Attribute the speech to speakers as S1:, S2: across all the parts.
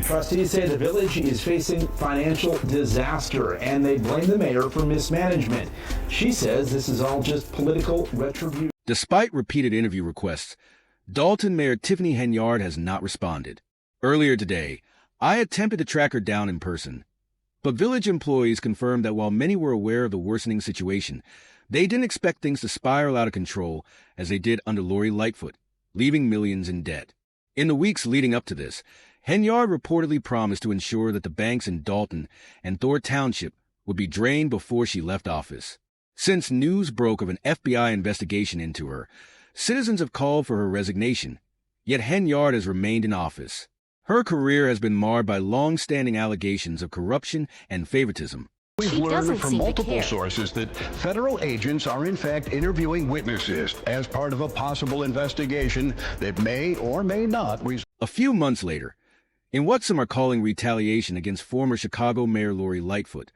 S1: Trustees say the village is facing financial disaster, and they blame the mayor for mismanagement. She says this is all just political retribution.
S2: Despite repeated interview requests, Dalton Mayor Tiffany Henyard has not responded. Earlier today, I attempted to track her down in person, but village employees confirmed that while many were aware of the worsening situation, they didn't expect things to spiral out of control as they did under Lori Lightfoot, leaving millions in debt. In the weeks leading up to this, Henyard reportedly promised to ensure that the banks in Dalton and Thor Township would be drained before she left office. Since news broke of an FBI investigation into her, citizens have called for her resignation, yet Henyard has remained in office. Her career has been marred by long-standing allegations of corruption and favoritism.
S3: We've learned from multiple sources that federal agents are in fact interviewing witnesses as part of a possible investigation that may or may not result.
S2: A few months later, in what some are calling retaliation against former Chicago Mayor Lori Lightfoot,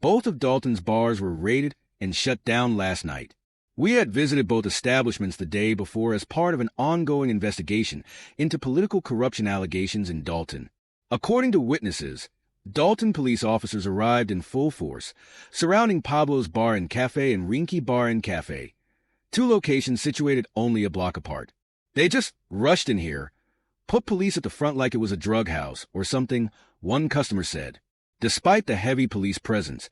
S2: both of Dalton's bars were raided and shut down last night. We had visited both establishments the day before as part of an ongoing investigation into political corruption allegations in Dalton. According to witnesses, Dalton police officers arrived in full force, surrounding Pablo's Bar and Cafe and Rinky Bar and Cafe, two locations situated only a block apart. They just rushed in here, put police at the front like it was a drug house or something, one customer said. Despite the heavy police presence,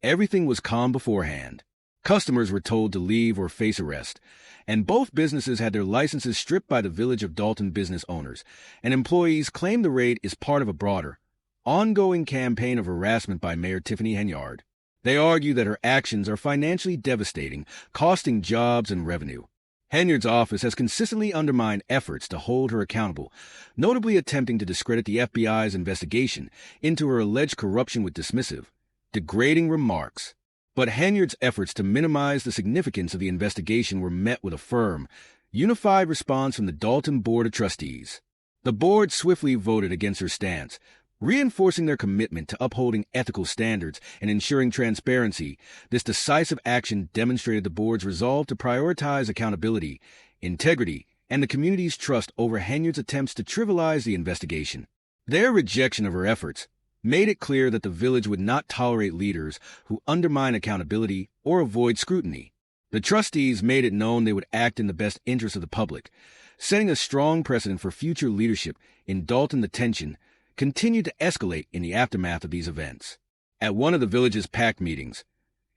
S2: everything was calm beforehand. Customers were told to leave or face arrest, and both businesses had their licenses stripped by the Village of Dalton business owners, and employees claim the raid is part of a broader, ongoing campaign of harassment by Mayor Tiffany Henyard. They argue that her actions are financially devastating, costing jobs and revenue. Henyard's office has consistently undermined efforts to hold her accountable, notably attempting to discredit the FBI's investigation into her alleged corruption with dismissive, degrading remarks. But Henyard's efforts to minimize the significance of the investigation were met with a firm, unified response from the Dalton Board of Trustees. The board swiftly voted against her stance, reinforcing their commitment to upholding ethical standards and ensuring transparency. This decisive action demonstrated the board's resolve to prioritize accountability, integrity, and the community's trust over Henyard's attempts to trivialize the investigation. Their rejection of her efforts made it clear that the village would not tolerate leaders who undermine accountability or avoid scrutiny. The trustees made it known they would act in the best interest of the public, setting a strong precedent for future leadership in Dalton. The tension continued to escalate in the aftermath of these events. At one of the village's PAC meetings,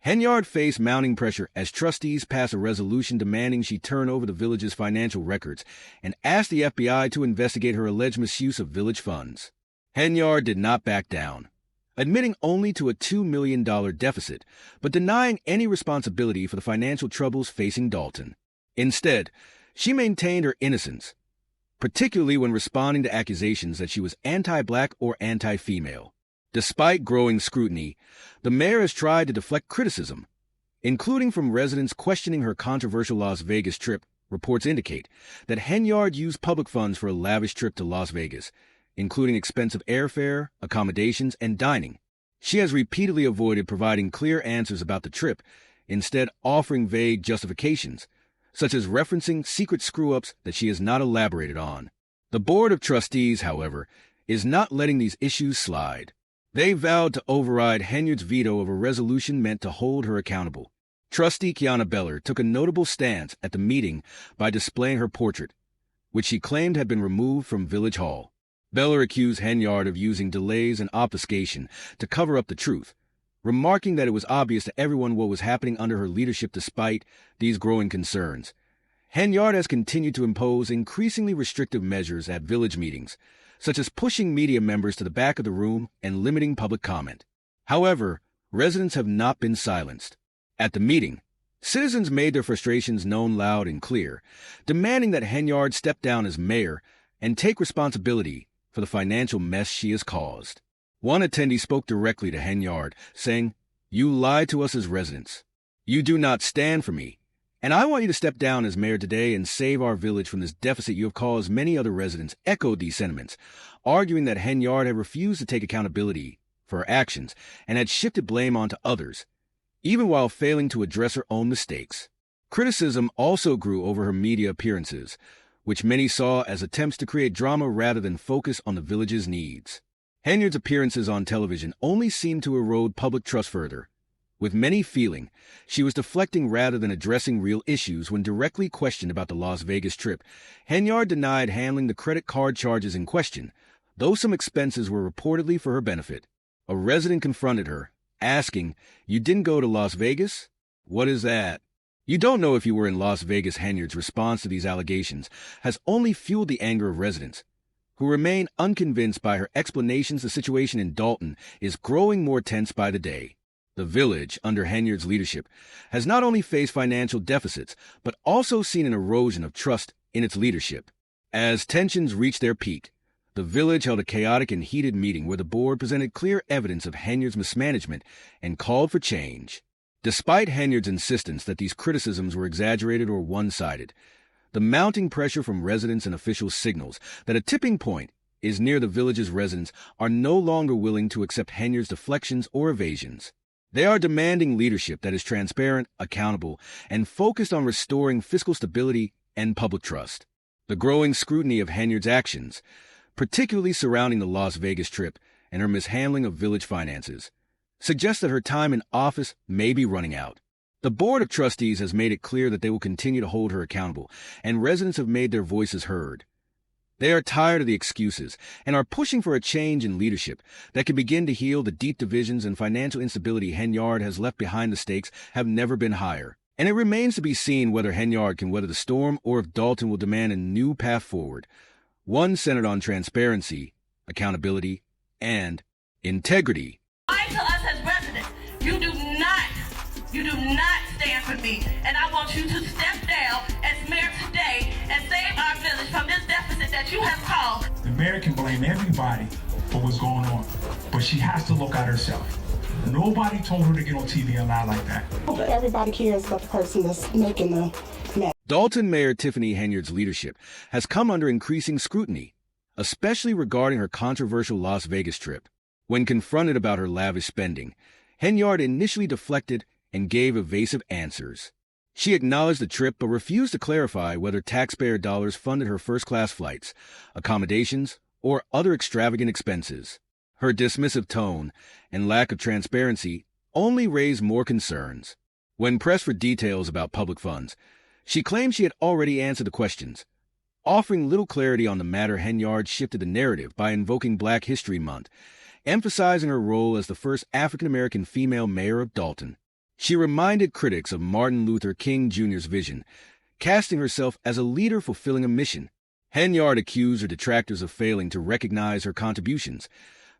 S2: Henyard faced mounting pressure as trustees passed a resolution demanding she turn over the village's financial records and asked the FBI to investigate her alleged misuse of village funds. Henyard did not back down, admitting only to a $2 million deficit, but denying any responsibility for the financial troubles facing Dalton. Instead, she maintained her innocence, particularly when responding to accusations that she was anti-black or anti-female. Despite growing scrutiny, the mayor has tried to deflect criticism, including from residents questioning her controversial Las Vegas trip. Reports indicate that Henyard used public funds for a lavish trip to Las Vegas, including expensive airfare, accommodations, and dining. She has repeatedly avoided providing clear answers about the trip, instead offering vague justifications, such as referencing secret screw-ups that she has not elaborated on. The Board of Trustees, however, is not letting these issues slide. They vowed to override Henyard's veto of a resolution meant to hold her accountable. Trustee Kiana Beller took a notable stance at the meeting by displaying her portrait, which she claimed had been removed from Village Hall. Beller accused Henyard of using delays and obfuscation to cover up the truth, remarking that it was obvious to everyone what was happening under her leadership despite these growing concerns. Henyard has continued to impose increasingly restrictive measures at village meetings, such as pushing media members to the back of the room and limiting public comment. However, residents have not been silenced. At the meeting, citizens made their frustrations known loud and clear, demanding that Henyard step down as mayor and take responsibility for the financial mess she has caused. One attendee spoke directly to Henyard, saying, "You lied to us as residents. You do not stand for me, and I want you to step down as mayor today and save our village from this deficit you have caused." Many other residents echoed these sentiments, arguing that Henyard had refused to take accountability for her actions and had shifted blame onto others, even while failing to address her own mistakes. Criticism also grew over her media appearances, which many saw as attempts to create drama rather than focus on the village's needs. Henyard's appearances on television only seemed to erode public trust further, with many feeling she was deflecting rather than addressing real issues. When directly questioned about the Las Vegas trip, Henyard denied handling the credit card charges in question, though some expenses were reportedly for her benefit. A resident confronted her, asking, "You didn't go to Las Vegas? What is that?" "You don't know if you were in Las Vegas." Henyard's response to these allegations has only fueled the anger of residents, who remain unconvinced by her explanations. The situation in Dalton is growing more tense by the day. The village, under Henyard's leadership, has not only faced financial deficits, but also seen an erosion of trust in its leadership. As tensions reached their peak, the village held a chaotic and heated meeting where the board presented clear evidence of Henyard's mismanagement and called for change. Despite Henyard's insistence that these criticisms were exaggerated or one-sided, the mounting pressure from residents and officials signals that a tipping point is near. The village's residents are no longer willing to accept Henyard's deflections or evasions. They are demanding leadership that is transparent, accountable, and focused on restoring fiscal stability and public trust. The growing scrutiny of Henyard's actions, particularly surrounding the Las Vegas trip and her mishandling of village finances, suggests that her time in office may be running out. The Board of Trustees has made it clear that they will continue to hold her accountable, and residents have made their voices heard. They are tired of the excuses and are pushing for a change in leadership that can begin to heal the deep divisions and financial instability Henyard has left behind. The stakes have never been higher, and it remains to be seen whether Henyard can weather the storm or if Dalton will demand a new path forward, one centered on transparency, accountability, and integrity.
S4: Lie to us as residents. You do not stand for me, and I want you to step down as mayor today and save our village from this deficit that you have caused.
S5: The mayor can blame everybody for what's going on, but she has to look at herself. Nobody told her to get on TV and lie like that.
S6: Everybody cares about the person that's making the mess.
S2: Dalton Mayor Tiffany Henyard's leadership has come under increasing scrutiny, especially regarding her controversial Las Vegas trip. When confronted about her lavish spending, Henyard initially deflected and gave evasive answers. She acknowledged the trip but refused to clarify whether taxpayer dollars funded her first-class flights, accommodations, or other extravagant expenses. Her dismissive tone and lack of transparency only raised more concerns. When pressed for details about public funds, she claimed she had already answered the questions. Offering little clarity on the matter, Henyard shifted the narrative by invoking Black History Month, emphasizing her role as the first African-American female mayor of Dalton. She reminded critics of Martin Luther King Jr.'s vision, casting herself as a leader fulfilling a mission. Henyard accused her detractors of failing to recognize her contributions,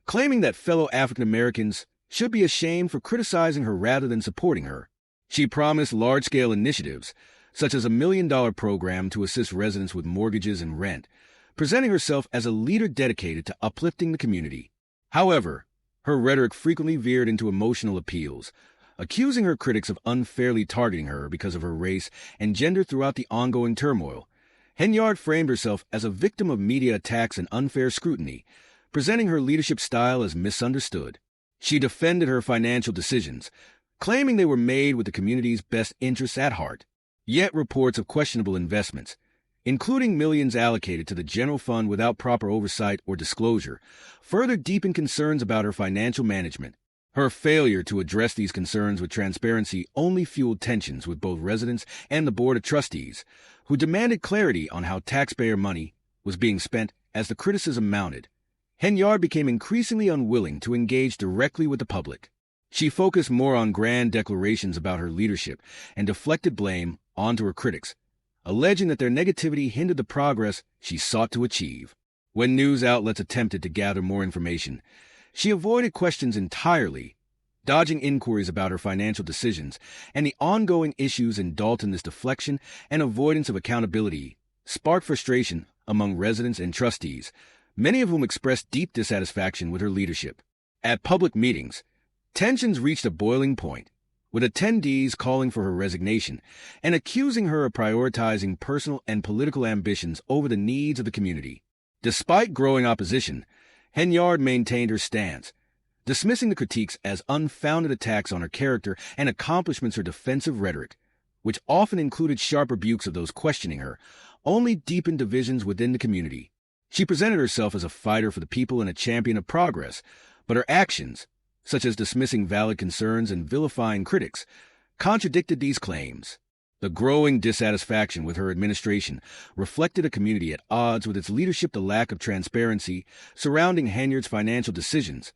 S2: claiming that fellow African-Americans should be ashamed for criticizing her rather than supporting her. She promised large-scale initiatives, such as a $1 million program to assist residents with mortgages and rent, presenting herself as a leader dedicated to uplifting the community. However, her rhetoric frequently veered into emotional appeals, accusing her critics of unfairly targeting her because of her race and gender. Throughout the ongoing turmoil, Henyard framed herself as a victim of media attacks and unfair scrutiny, presenting her leadership style as misunderstood. She defended her financial decisions, claiming they were made with the community's best interests at heart. Yet reports of questionable investments, including millions allocated to the general fund without proper oversight or disclosure, further deepened concerns about her financial management. Her failure to address these concerns with transparency only fueled tensions with both residents and the Board of Trustees, who demanded clarity on how taxpayer money was being spent. As the criticism mounted, Henyard became increasingly unwilling to engage directly with the public. She focused more on grand declarations about her leadership and deflected blame onto her critics, alleging that their negativity hindered the progress she sought to achieve. When news outlets attempted to gather more information, she avoided questions entirely, dodging inquiries about her financial decisions and the ongoing issues in Dalton. This deflection and avoidance of accountability sparked frustration among residents and trustees, many of whom expressed deep dissatisfaction with her leadership. At public meetings, tensions reached a boiling point, with attendees calling for her resignation and accusing her of prioritizing personal and political ambitions over the needs of the community. Despite growing opposition, Henyard maintained her stance, dismissing the critiques as unfounded attacks on her character and accomplishments. Her defensive rhetoric, which often included sharp rebukes of those questioning her, only deepened divisions within the community. She presented herself as a fighter for the people and a champion of progress, but her actions, such as dismissing valid concerns and vilifying critics, contradicted these claims. The growing dissatisfaction with her administration reflected a community at odds with its leadership. The lack of transparency surrounding Henyard's financial decisions,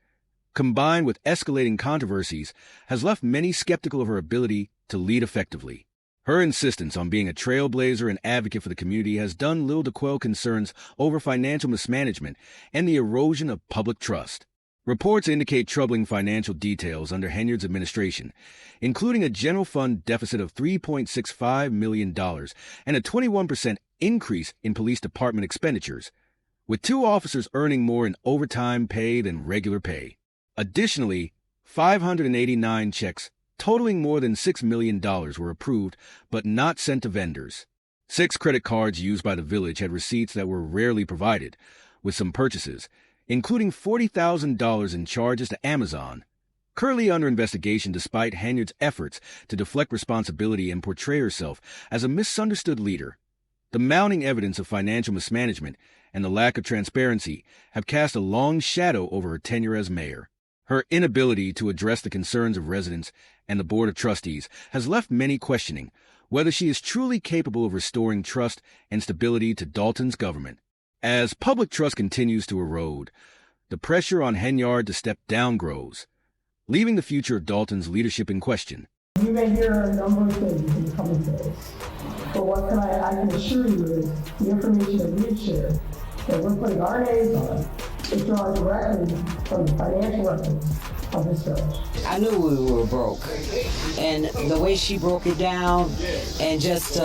S2: combined with escalating controversies, has left many skeptical of her ability to lead effectively. Her insistence on being a trailblazer and advocate for the community has done little to quell concerns over financial mismanagement and the erosion of public trust. Reports indicate troubling financial details under Henyard's administration, including a general fund deficit of $3.65 million and a 21% increase in police department expenditures, with 2 officers earning more in overtime pay than regular pay. Additionally, 589 checks totaling more than $6 million were approved but not sent to vendors. 6 credit cards used by the village had receipts that were rarely provided, with some purchases, including $40,000 in charges to Amazon, currently under investigation despite Henyard's efforts to deflect responsibility and portray herself as a misunderstood leader. The mounting evidence of financial mismanagement and the lack of transparency have cast a long shadow over her tenure as mayor. Her inability to address the concerns of residents and the Board of Trustees has left many questioning whether she is truly capable of restoring trust and stability to Dalton's government. As public trust continues to erode, the pressure on Henyard to step down grows, leaving the future of Dalton's leadership in question.
S6: You may hear a number of things in the coming days, but what I can assure you is the information that we've shared, that we're putting our names on, is drawn directly from the financial records of this village.
S7: I knew we were broke, and the way she broke it down and just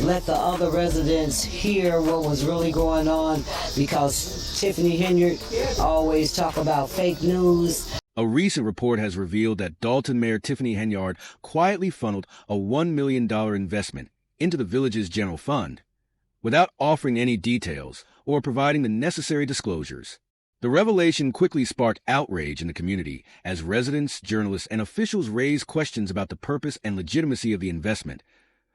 S7: let the other residents hear what was really going on, because Tiffany Henyard always talk about fake news.
S2: A recent report has revealed that Dalton Mayor Tiffany Henyard quietly funneled a $1 million investment into the village's general fund, without offering any details or providing the necessary disclosures. The revelation quickly sparked outrage in the community as residents, journalists, and officials raised questions about the purpose and legitimacy of the investment,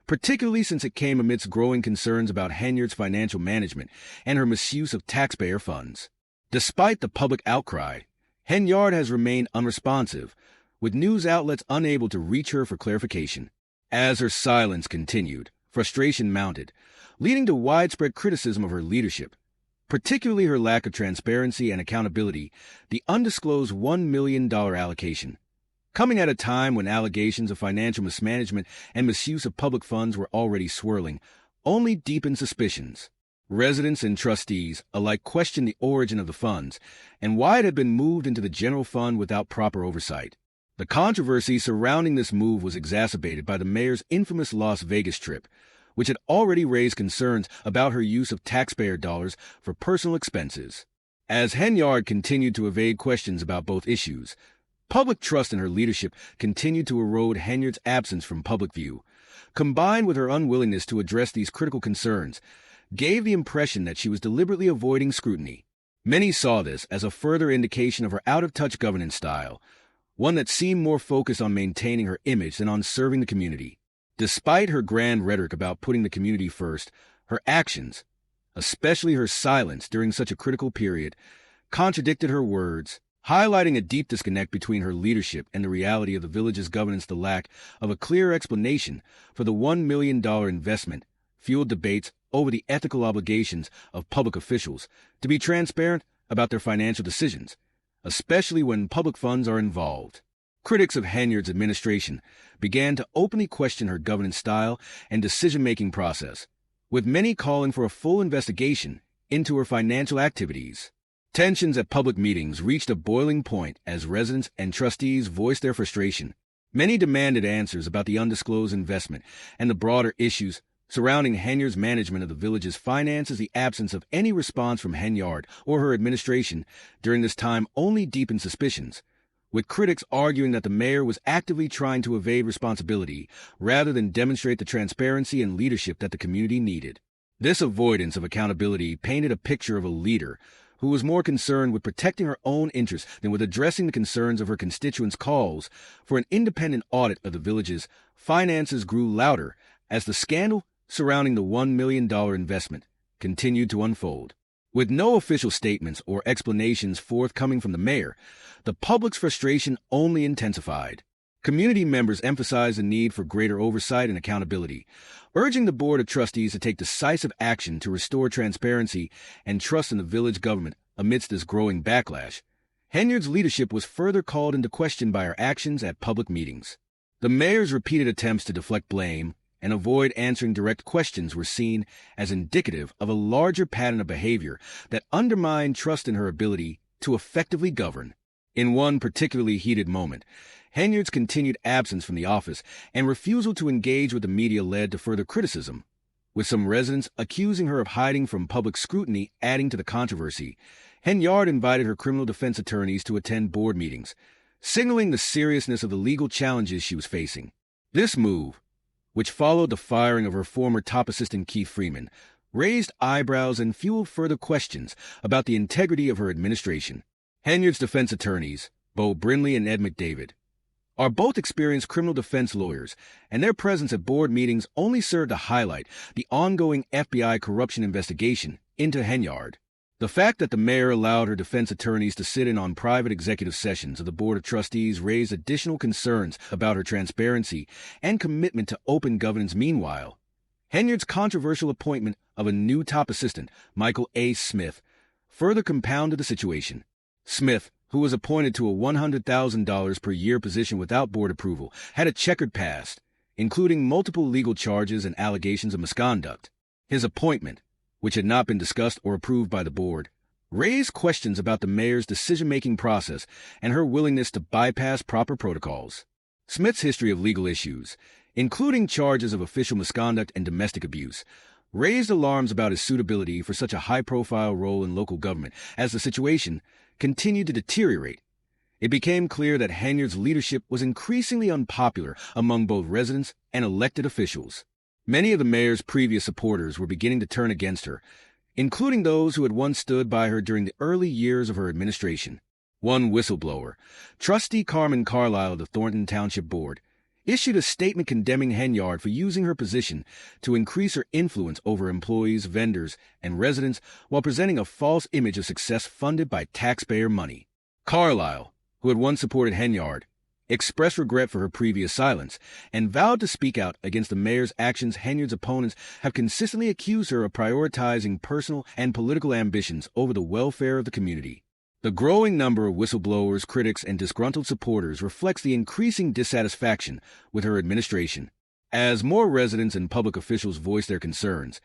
S2: particularly since it came amidst growing concerns about Henyard's financial management and her misuse of taxpayer funds. Despite the public outcry, Henyard has remained unresponsive, with news outlets unable to reach her for clarification. As her silence continued, frustration mounted, leading to widespread criticism of her leadership, particularly her lack of transparency and accountability. The undisclosed $1 million allocation, coming at a time when allegations of financial mismanagement and misuse of public funds were already swirling, only deepened suspicions. Residents and trustees alike questioned the origin of the funds and why it had been moved into the general fund without proper oversight. The controversy surrounding this move was exacerbated by the mayor's infamous Las Vegas trip, which had already raised concerns about her use of taxpayer dollars for personal expenses. As Henyard continued to evade questions about both issues, public trust in her leadership continued to erode. Henyard's absence from public view, combined with her unwillingness to address these critical concerns, gave the impression that she was deliberately avoiding scrutiny. Many saw this as a further indication of her out-of-touch governance style, one that seemed more focused on maintaining her image than on serving the community. Despite her grand rhetoric about putting the community first, her actions, especially her silence during such a critical period, contradicted her words, highlighting a deep disconnect between her leadership and the reality of the village's governance. The lack of a clear explanation for the $1 million investment fueled debates over the ethical obligations of public officials to be transparent about their financial decisions, especially when public funds are involved. Critics of Henyard's administration began to openly question her governance style and decision-making process, with many calling for a full investigation into her financial activities. Tensions at public meetings reached a boiling point as residents and trustees voiced their frustration. Many demanded answers about the undisclosed investment and the broader issues surrounding Henyard's management of the village's finances. The absence of any response from Henyard or her administration during this time only deepened suspicions, with critics arguing that the mayor was actively trying to evade responsibility rather than demonstrate the transparency and leadership that the community needed. This avoidance of accountability painted a picture of a leader who was more concerned with protecting her own interests than with addressing the concerns of her constituents' calls for an independent audit of the village's finances grew louder as the scandal surrounding the $1 million investment continued to unfold. With no official statements or explanations forthcoming from the mayor, the public's frustration only intensified. Community members emphasized the need for greater oversight and accountability, urging the Board of Trustees to take decisive action to restore transparency and trust in the village government amidst this growing backlash. Henyard's leadership was further called into question by her actions at public meetings. The mayor's repeated attempts to deflect blame and avoid answering direct questions were seen as indicative of a larger pattern of behavior that undermined trust in her ability to effectively govern. In one particularly heated moment, Henyard's continued absence from the office and refusal to engage with the media led to further criticism, with some residents accusing her of hiding from public scrutiny adding to the controversy. Henyard invited her criminal defense attorneys to attend board meetings, signaling the seriousness of the legal challenges she was facing. This move, which followed the firing of her former top assistant Keith Freeman, raised eyebrows and fueled further questions about the integrity of her administration. Henyard's defense attorneys, Bo Brindley and Ed McDavid, are both experienced criminal defense lawyers, and their presence at board meetings only served to highlight the ongoing FBI corruption investigation into Henyard. The fact that the mayor allowed her defense attorneys to sit in on private executive sessions of the Board of Trustees raised additional concerns about her transparency and commitment to open governance. Meanwhile, Henyard's controversial appointment of a new top assistant, Michael A. Smith, further compounded the situation. Smith, who was appointed to a $100,000 per year position without board approval, had a checkered past, including multiple legal charges and allegations of misconduct. His appointment, which had not been discussed or approved by the board, raised questions about the mayor's decision-making process and her willingness to bypass proper protocols. Smith's history of legal issues, including charges of official misconduct and domestic abuse, raised alarms about his suitability for such a high-profile role in local government. As the situation continued to deteriorate, it became clear that Henyard's leadership was increasingly unpopular among both residents and elected officials. Many of the mayor's previous supporters were beginning to turn against her, including those who had once stood by her during the early years of her administration. One whistleblower, Trustee Carmen Carlisle of the Thornton Township Board, issued a statement condemning Henyard for using her position to increase her influence over employees, vendors, and residents while presenting a false image of success funded by taxpayer money. Carlisle, who had once supported Henyard, expressed regret for her previous silence and vowed to speak out against the mayor's actions. Henyard's opponents have consistently accused her of prioritizing personal and political ambitions over the welfare of the community. The growing number of whistleblowers, critics, and disgruntled supporters reflects the increasing dissatisfaction with her administration. As more residents and public officials voiced their concerns,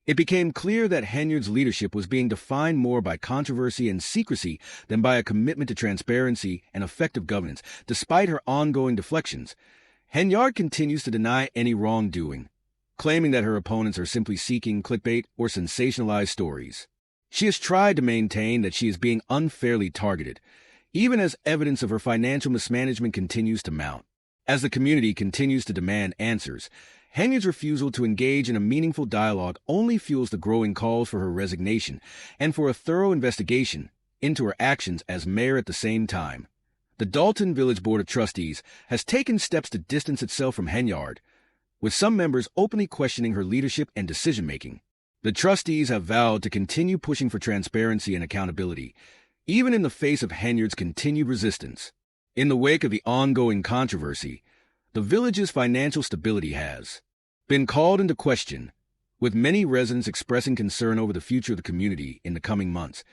S2: it became clear that Henyard's leadership was being defined more by controversy and secrecy than by a commitment to transparency and effective governance. Despite her ongoing deflections, Henyard continues to deny any wrongdoing, claiming that her opponents are simply seeking clickbait or sensationalized stories. She has tried to maintain that she is being unfairly targeted, even as evidence of her financial mismanagement continues to mount. As the community continues to demand answers, Henyard's refusal to engage in a meaningful dialogue only fuels the growing calls for her resignation and for a thorough investigation into her actions as mayor. At the same time, the Dalton Village Board of Trustees has taken steps to distance itself from Henyard, with some members openly questioning her leadership and decision-making. The trustees have vowed to continue pushing for transparency and accountability, even in the face of Henyard's continued resistance. In the wake of the ongoing controversy, the village's financial stability has been called into question, with many residents expressing concern over the future of the community in the coming months.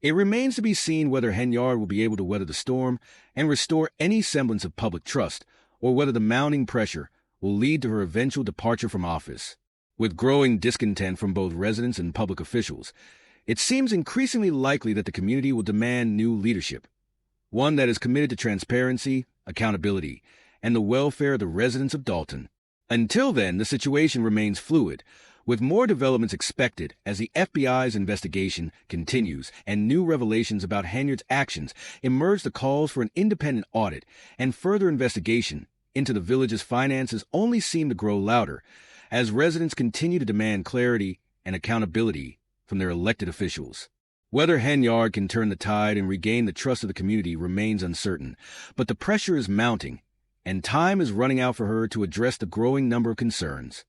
S2: It remains to be seen whether Henyard will be able to weather the storm and restore any semblance of public trust, or whether the mounting pressure will lead to her eventual departure from office. With growing discontent from both residents and public officials, it seems increasingly likely that the community will demand new leadership, one that is committed to transparency, accountability, and the welfare of the residents of Dalton. Until then, the situation remains fluid, with more developments expected as the FBI's investigation continues and new revelations about Henyard's actions emerge. The calls for an independent audit and further investigation into the village's finances only seem to grow louder as residents continue to demand clarity and accountability from their elected officials. Whether Henyard can turn the tide and regain the trust of the community remains uncertain, but the pressure is mounting, and time is running out for her to address the growing number of concerns.